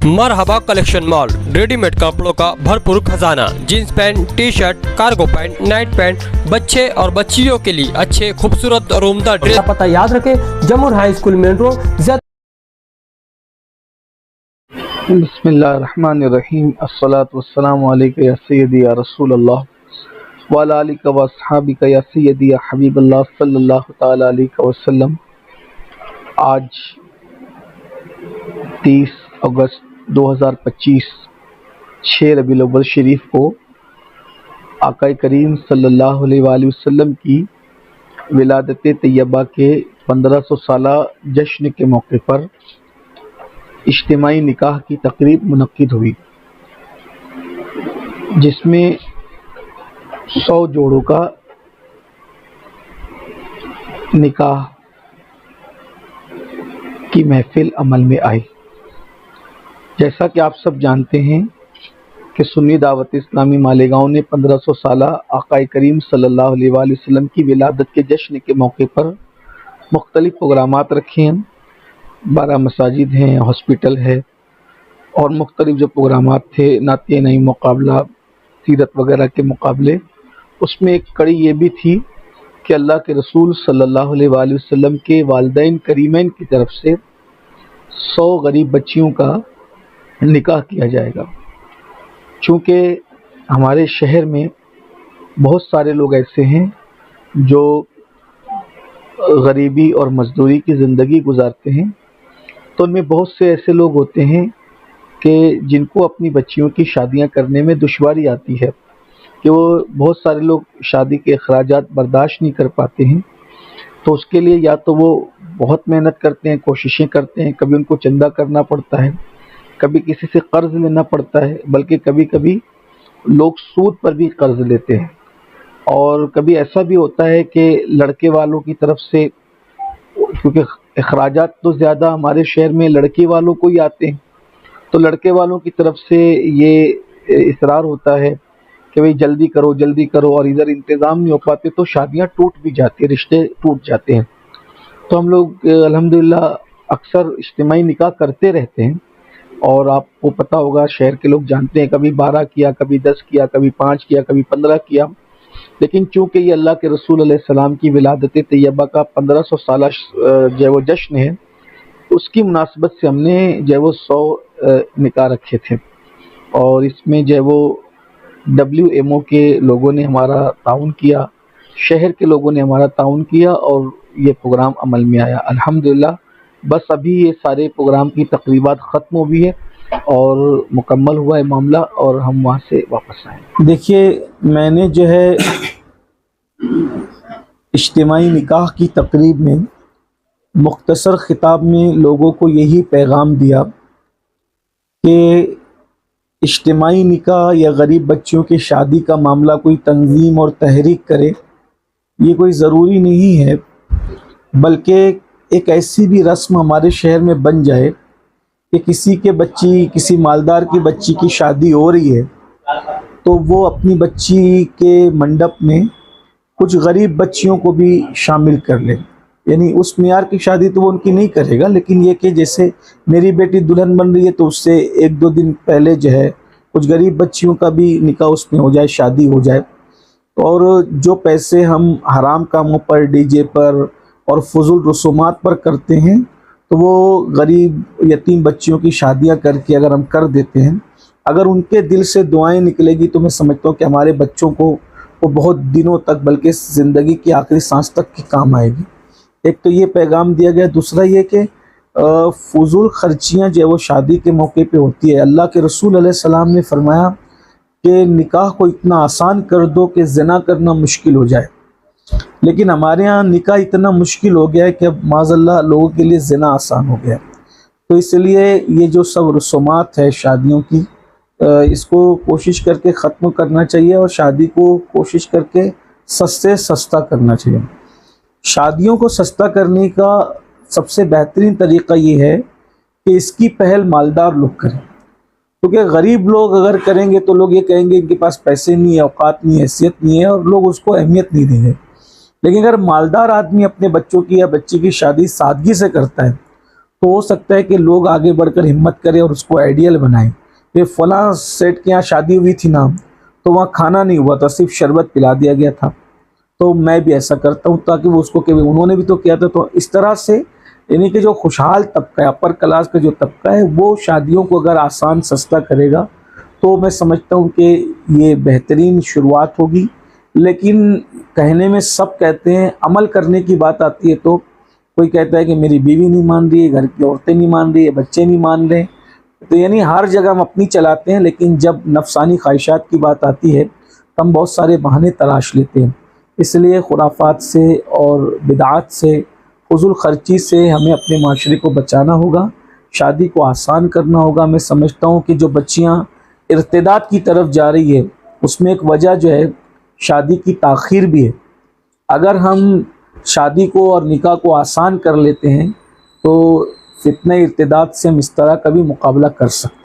मरहबा collection mall, readymade कपड़ों का भरपूर खजाना, jeans pant, T shirt, cargo pant, night pant, बच्चे और बच्चियों के लिए अच्छे खूबसूरत और उम्दा ड्रेस। पता याद रखें, जमुर हाई स्कूल मेन रोड। बिस्मिल्लाहिर्रहमानिर्रहीम। अस्सलातु वस्सलामु अलैका या सय्यदी या रसूल अल्लाह व अला आलिका व अस्हाबिका या सय्यदी या हबीबल्लाह सल्लल्लाहु तआला अलैहि वसल्लम। आज 30 अगस्त 2025 6 रबीउल अव्वल शरीफ को आका करीम सल्लल्लाहु अलैहि वसल्लम की विलादत तैयबा के 1500 साला जश्न के मौके पर इज्तिमाई निकाह की तकरीब मुनक्किद हुई, जिसमें 100 जोड़ों का निकाह की महफिल अमल में आई। जैसा कि आप सब जानते हैं कि सुन्नी दावत इस्लामी मालेगांव ने 1500 साला आका करीम सल्लल्लाहु अलैहि वसल्लम की विलादत के जश्न के मौके पर मुख्तलिफ प्रोग्रामात रखे हैं। 12 मसाजिद हैं, हॉस्पिटल है और मुख्तलिफ जो प्रोग्रामात थे, नातिया नई मुकाबला, सीरत वगैरह के मुकाबले, उसमें एक कड़ी ये भी थी कि अल्लाह के रसूल सल्लल्लाहु अलैहि वसल्लम के वालिदैन करीमैन की तरफ से 100 गरीब बच्चियों का निकाह किया जाएगा। चूँकि हमारे शहर में बहुत सारे लोग ऐसे हैं जो गरीबी और मजदूरी की ज़िंदगी गुजारते हैं, तो उनमें बहुत से ऐसे लोग होते हैं कि जिनको अपनी बच्चियों की शादियां करने में दुश्वारी आती है, कि वो बहुत सारे लोग शादी के अखराजात बर्दाश्त नहीं कर पाते हैं। तो उसके लिए या तो वो बहुत मेहनत करते हैं, कोशिशें करते हैं, कभी उनको चंदा करना पड़ता है, कभी किसी से कर्ज लेना पड़ता है, बल्कि कभी कभी लोग सूद पर भी कर्ज लेते हैं। और कभी ऐसा भी होता है कि लड़के वालों की तरफ से, क्योंकि अखराजात तो ज़्यादा हमारे शहर में लड़के वालों को ही आते हैं, तो लड़के वालों की तरफ से ये इसरार होता है कि भाई जल्दी करो, और इधर इंतज़ाम नहीं हो पाते तो शादियां टूट भी जाती हैं, रिश्ते टूट जाते हैं। तो हम लोग अल्हम्दुलिल्लाह अक्सर इज्तिमाई निकाह करते रहते हैं, और आपको पता होगा, शहर के लोग जानते हैं, कभी 12 किया, कभी 10 किया, कभी 5 किया, कभी 15 किया। लेकिन चूँकि ये अल्लाह के रसूल अलैहिस्सलाम की विलादत तैयबा का 1500 साला जो वो जश्न है, उसकी मुनासबत से हमने जो वो 100 निकाह रखे थे। और इसमें जो वो WMO के लोगों ने हमारा ताउन किया, शहर के लोगों ने हमारा ताउन किया, और ये प्रोग्राम अमल में आया अल्हम्दुलिल्लाह। बस अभी ये सारे प्रोग्राम की तकरीबात ख़त्म हुई है और मुकम्मल हुआ है मामला, और हम वहाँ से वापस आए। देखिए, मैंने जो है इज्तिमाई निकाह की तकरीब में मुख्तसर खिताब में लोगों को यही पैगाम दिया कि इज्तिमाई निकाह या गरीब बच्चियों की शादी का मामला कोई तंजीम और तहरीक करे, ये कोई ज़रूरी नहीं है, बल्कि एक ऐसी भी रस्म हमारे शहर में बन जाए कि किसी मालदार की बच्ची की शादी हो रही है तो वो अपनी बच्ची के मंडप में कुछ गरीब बच्चियों को भी शामिल कर ले। यानी उस मियार की शादी तो वो उनकी नहीं करेगा, लेकिन ये कि जैसे मेरी बेटी दुल्हन बन रही है तो उससे 1-2 दिन पहले जो है कुछ गरीब बच्चियों का भी निकाह उसमें हो जाए, शादी हो जाए। और जो पैसे हम हराम कामों पर, डीजे पर और फजूल रसूमात पर करते हैं, तो वो गरीब यतीम बच्चियों की शादियां करके अगर हम कर देते हैं, अगर उनके दिल से दुआएं निकलेगी, तो मैं समझता हूँ कि हमारे बच्चों को वो बहुत दिनों तक, बल्कि ज़िंदगी की आखिरी सांस तक की काम आएगी। एक तो ये पैगाम दिया गया। दूसरा ये कि फजूल खर्चियाँ जो वो शादी के मौके पे होती है, अल्लाह के रसूल अलैहिस्सलाम ने फरमाया कि निकाह को इतना आसान कर दो कि ज़िना करना मुश्किल हो जाए। लेकिन हमारे यहाँ निकाह इतना मुश्किल हो गया है कि अब माज़अल्लाह लोगों के लिए ज़िना आसान हो गया। तो इसलिए ये जो सब रसूमात है शादियों की, इसको कोशिश करके ख़त्म करना चाहिए, और शादी को कोशिश करके सस्ते सस्ता करना चाहिए। शादियों को सस्ता करने का सबसे बेहतरीन तरीक़ा ये है कि इसकी पहल मालदार लोग करें, क्योंकि गरीब लोग अगर करेंगे तो लोग ये कहेंगे इनके पास पैसे नहीं है, औकात नहीं है, हैसियत नहीं है, और लोग उसको अहमियत नहीं देंगे। लेकिन अगर मालदार आदमी अपने बच्चों की या बच्ची की शादी सादगी से करता है تو ہو سکتا ہے کہ لوگ آگے بڑھ کر ہمت کریں اور اس کو آئیڈیل بنائیں کہ فلاں سیٹ کے یہاں شادی ہوئی تھی نا، تو وہاں کھانا نہیں ہوا تھا، صرف شربت پلا دیا گیا تھا، تو میں بھی ایسا کرتا ہوں، تاکہ وہ اس کو کہ انہوں نے بھی تو کیا تھا۔ تو اس طرح سے یعنی کہ جو خوشحال طبقہ ہے، اپر کلاس کا جو طبقہ ہے، وہ شادیوں کو اگر آسان سستا کرے گا تو میں سمجھتا ہوں کہ یہ بہترین شروعات ہوگی۔ لیکن کہنے میں سب کہتے ہیں، عمل کرنے کی بات آتی ہے تو کوئی کہتا ہے کہ میری بیوی نہیں مان رہی ہے، گھر کی عورتیں نہیں مان رہی ہے، بچے نہیں مان رہے، تو یعنی ہر جگہ ہم اپنی چلاتے ہیں، لیکن جب نفسانی خواہشات کی بات آتی ہے تو ہم بہت سارے بہانے تلاش لیتے ہیں۔ اس لیے خرافات سے اور بدعات سے، فضول خرچی سے ہمیں اپنے معاشرے کو بچانا ہوگا، شادی کو آسان کرنا ہوگا۔ میں سمجھتا ہوں کہ جو بچیاں ارتداد کی طرف جا رہی ہے، اس میں ایک وجہ جو ہے شادی کی تاخیر بھی ہے۔ اگر ہم شادی کو اور نکاح کو آسان کر لیتے ہیں تو فتنہ ارتداد سے ہم اس طرح کا بھی مقابلہ کر سکتے ہیں۔